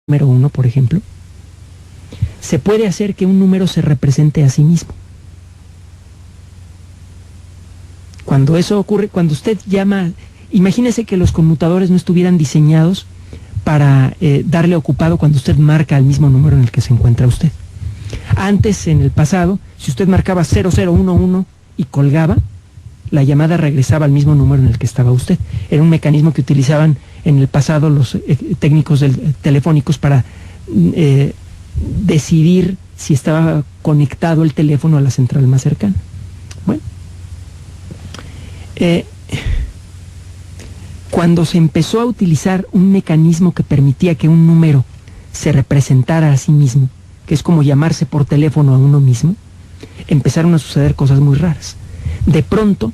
número 1, por ejemplo, se puede hacer que un número se represente a sí mismo. Cuando eso ocurre, cuando usted llama, imagínese que los conmutadores no estuvieran diseñados para darle ocupado cuando usted marca el mismo número en el que se encuentra usted. Antes, en el pasado, si usted marcaba 0011 y colgaba, la llamada regresaba al mismo número en el que estaba usted. Era un mecanismo que utilizaban en el pasado los técnicos telefónicos para decidir si estaba conectado el teléfono a la central más cercana. Bueno, cuando se empezó a utilizar un mecanismo que permitía que un número se representara a sí mismo, que es como llamarse por teléfono a uno mismo, empezaron a suceder cosas muy raras. De pronto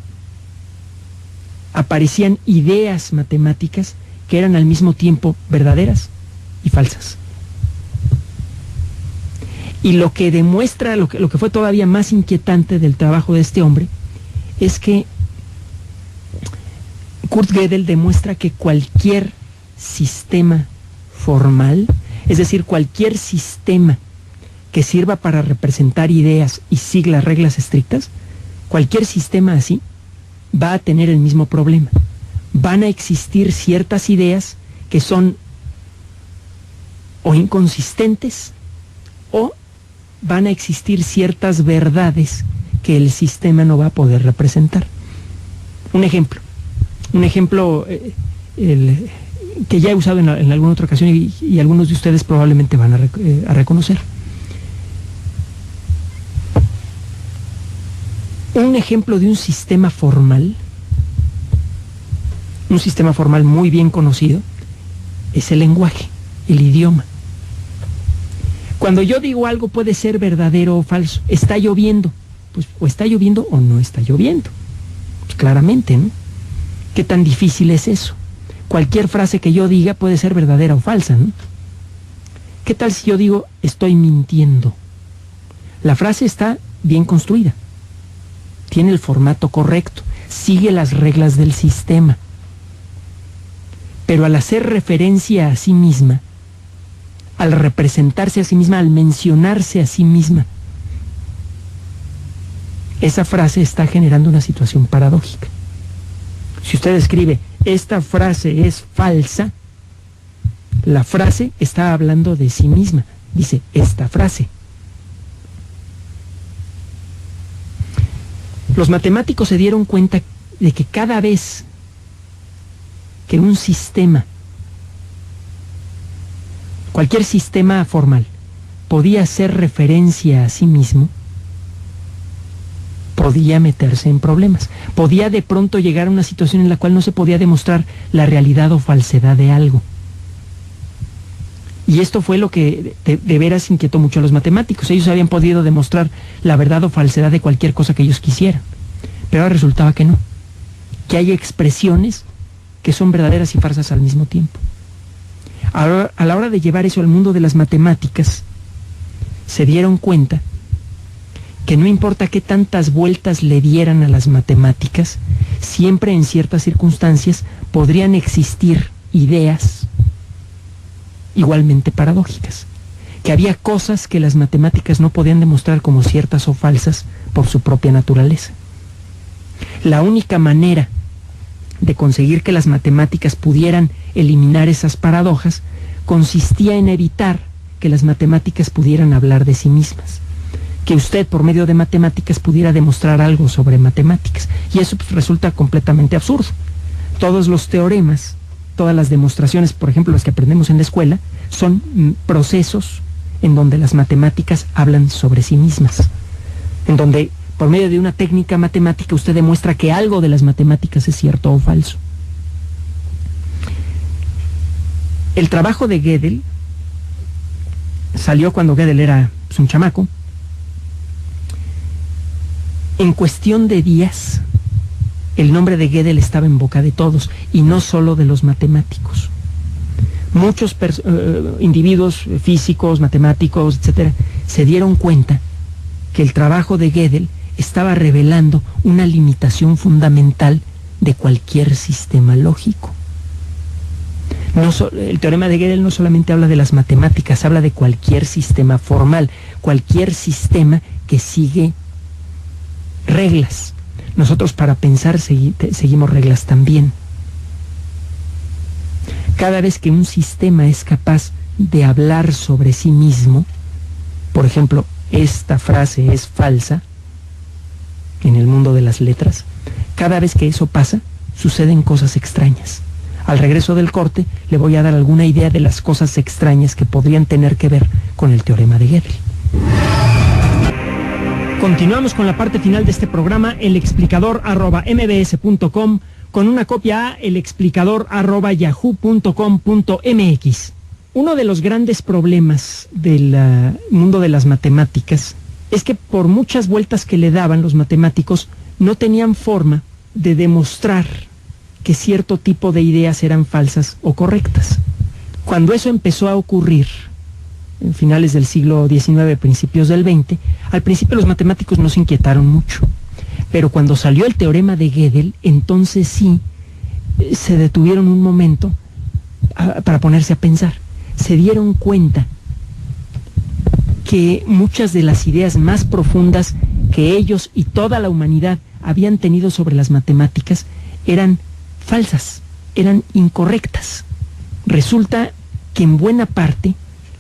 aparecían ideas matemáticas que eran al mismo tiempo verdaderas y falsas. Y lo que demuestra, lo que fue todavía más inquietante del trabajo de este hombre, es que Kurt Gödel demuestra que cualquier sistema formal, es decir, cualquier sistema que sirva para representar ideas y siga reglas estrictas, cualquier sistema así va a tener el mismo problema. Van a existir ciertas ideas que son o inconsistentes o van a existir ciertas verdades que el sistema no va a poder representar. Un ejemplo que ya he usado en alguna otra ocasión y algunos de ustedes probablemente van a reconocer. Un ejemplo de un sistema formal muy bien conocido, es el lenguaje, el idioma. Cuando yo digo algo puede ser verdadero o falso. Está lloviendo, pues o está lloviendo o no está lloviendo. Pues claramente, ¿no? ¿Qué tan difícil es eso? Cualquier frase que yo diga puede ser verdadera o falsa, ¿no? ¿Qué tal si yo digo estoy mintiendo? La frase está bien construida, tiene el formato correcto, sigue las reglas del sistema. Pero al hacer referencia a sí misma, al representarse a sí misma, al mencionarse a sí misma, esa frase está generando una situación paradójica. Si usted escribe, esta frase es falsa, la frase está hablando de sí misma. Dice, esta frase. Los matemáticos se dieron cuenta de que cada vez que un sistema, cualquier sistema formal, podía hacer referencia a sí mismo, podía meterse en problemas. Podía de pronto llegar a una situación en la cual no se podía demostrar la realidad o falsedad de algo. Y esto fue lo que de veras inquietó mucho a los matemáticos. Ellos habían podido demostrar la verdad o falsedad de cualquier cosa que ellos quisieran. Pero ahora resultaba que no. Que hay expresiones que son verdaderas y falsas al mismo tiempo. Ahora, a la hora de llevar eso al mundo de las matemáticas, se dieron cuenta que no importa qué tantas vueltas le dieran a las matemáticas, siempre en ciertas circunstancias podrían existir ideas igualmente paradójicas, que había cosas que las matemáticas no podían demostrar como ciertas o falsas por su propia naturaleza. La única manera de conseguir que las matemáticas pudieran eliminar esas paradojas consistía en evitar que las matemáticas pudieran hablar de sí mismas, que usted por medio de matemáticas pudiera demostrar algo sobre matemáticas, y eso pues resulta completamente absurdo. Todos los teoremas, todas las demostraciones, por ejemplo las que aprendemos en la escuela, son procesos en donde las matemáticas hablan sobre sí mismas, en donde por medio de una técnica matemática usted demuestra que algo de las matemáticas es cierto o falso. El trabajo de Gödel salió cuando Gödel era pues, un chamaco. En cuestión de días, el nombre de Gödel estaba en boca de todos, y no solo de los matemáticos. Muchos individuos físicos, matemáticos, etcétera, se dieron cuenta que el trabajo de Gödel estaba revelando una limitación fundamental de cualquier sistema lógico. El teorema de Gödel no solamente habla de las matemáticas, habla de cualquier sistema formal, cualquier sistema que sigue reglas. Nosotros para pensar seguimos reglas también. Cada vez que un sistema es capaz de hablar sobre sí mismo, por ejemplo, esta frase es falsa en el mundo de las letras, cada vez que eso pasa, suceden cosas extrañas. Al regreso del corte, le voy a dar alguna idea de las cosas extrañas que podrían tener que ver con el teorema de Gödel. Continuamos con la parte final de este programa, elexplicador@mbs.com, con una copia a elexplicador@yahoo.com.mx. Uno de los grandes problemas del mundo de las matemáticas es que por muchas vueltas que le daban los matemáticos, no tenían forma de demostrar que cierto tipo de ideas eran falsas o correctas. Cuando eso empezó a ocurrir, en finales del siglo XIX, principios del XX, al principio los matemáticos no se inquietaron mucho, pero cuando salió el teorema de Gödel, entonces sí se detuvieron un momento para ponerse a pensar. Se dieron cuenta que muchas de las ideas más profundas que ellos y toda la humanidad habían tenido sobre las matemáticas eran falsas, eran incorrectas. Resulta que en buena parte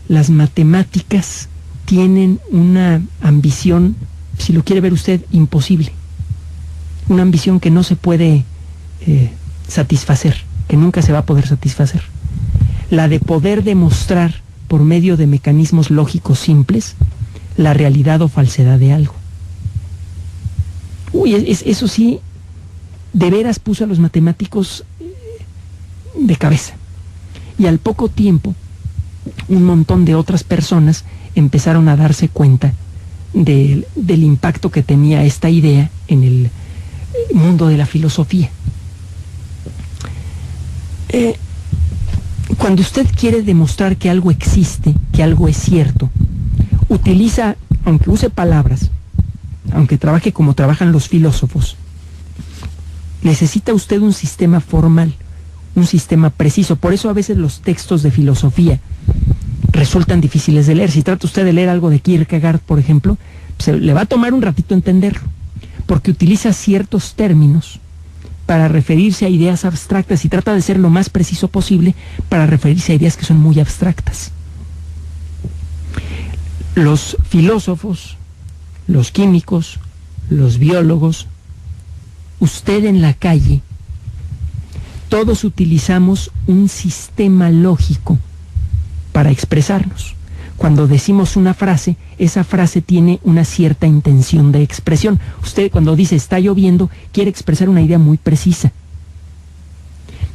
las matemáticas tienen una ambición, si lo quiere ver usted, imposible. Una ambición que no se puede satisfacer, que nunca se va a poder satisfacer. La de poder demostrar por medio de mecanismos lógicos simples la realidad o falsedad de algo. Eso sí, de veras puso a los matemáticos de cabeza. Y al poco tiempo, un montón de otras personas empezaron a darse cuenta del impacto que tenía esta idea en el mundo de la filosofía. Cuando usted quiere demostrar que algo existe, que algo es cierto, utiliza, aunque use palabras, aunque trabaje como trabajan los filósofos, necesita usted un sistema formal, un sistema preciso. Por eso a veces los textos de filosofía resultan difíciles de leer. Si trata usted de leer algo de Kierkegaard, por ejemplo, le va a tomar un ratito entenderlo, porque utiliza ciertos términos para referirse a ideas abstractas y trata de ser lo más preciso posible para referirse a ideas que son muy abstractas. Los filósofos, los químicos, los biólogos, usted en la calle, todos utilizamos un sistema lógico para expresarnos. Cuando decimos una frase, esa frase tiene una cierta intención de expresión. Usted cuando dice está lloviendo, quiere expresar una idea muy precisa.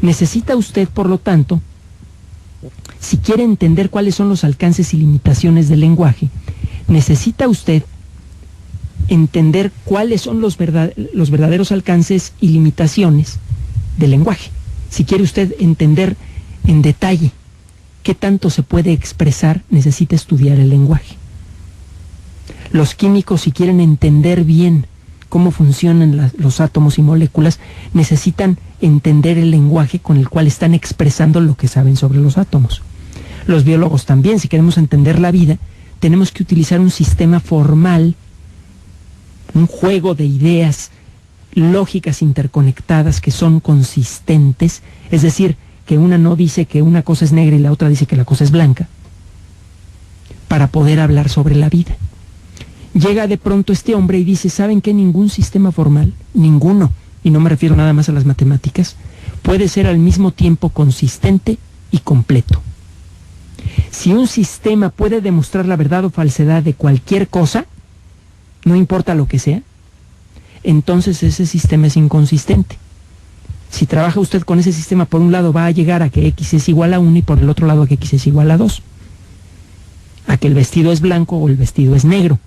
Necesita usted, por lo tanto, si quiere entender cuáles son los alcances y limitaciones del lenguaje, necesita usted entender cuáles son los verdaderos alcances y limitaciones del lenguaje. Si quiere usted entender en detalle qué tanto se puede expresar, necesita estudiar el lenguaje. Los químicos, si quieren entender bien cómo funcionan los átomos y moléculas, necesitan entender el lenguaje con el cual están expresando lo que saben sobre los átomos. Los biólogos también, si queremos entender la vida, tenemos que utilizar un sistema formal, un juego de ideas lógicas interconectadas que son consistentes, es decir, que una no dice que una cosa es negra y la otra dice que la cosa es blanca, para poder hablar sobre la vida. Llega de pronto este hombre y dice, ¿saben qué? Ningún sistema formal, ninguno, y no me refiero nada más a las matemáticas, puede ser al mismo tiempo consistente y completo. Si un sistema puede demostrar la verdad o falsedad de cualquier cosa, no importa lo que sea, entonces ese sistema es inconsistente. Si trabaja usted con ese sistema, por un lado va a llegar a que X es igual a 1 y por el otro lado a que X es igual a 2. A que el vestido es blanco o el vestido es negro.